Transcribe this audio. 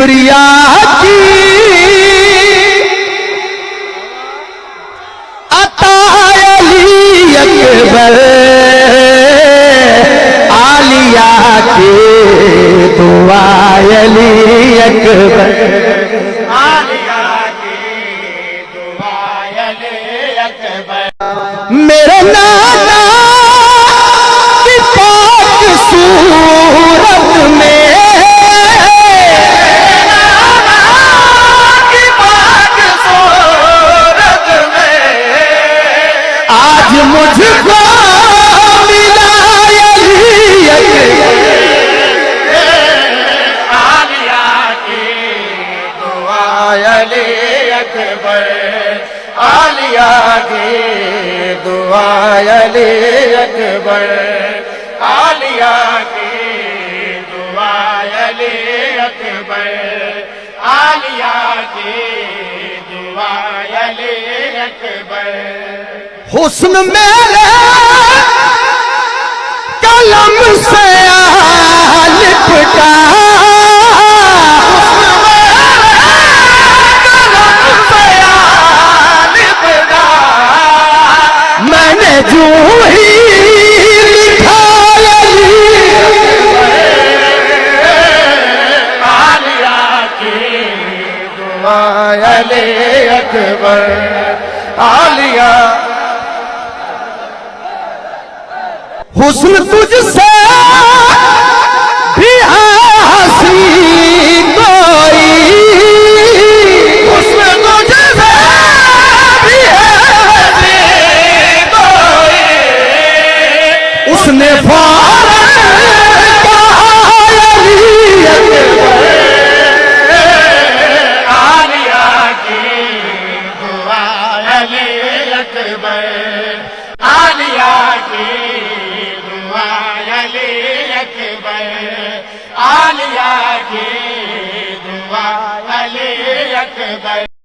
کبریا کی عطا علی اکبر عالیہ کی دعا علی اکبر میرے نانا کی پاک صورت میں آج مجھ کو ملا علی اکبر عالیہ کی دعا علی اکبر عالیہ کی دعا علی اکبر عالیہ کی دعا علی اکبر حسن میرے قلم سے لپٹا میں نے جو ہی لکھا عالیہ کی دعا علی اکبر عالیہ حسن تجھ سے بھی حسین کوئی حسن تجھ سے بھی حسین کوئی اس نے فوراً کہا علی اکبر عالیہ کی دعا علی اکبر عالیہ کی عالیہ کی دعا علی اکبر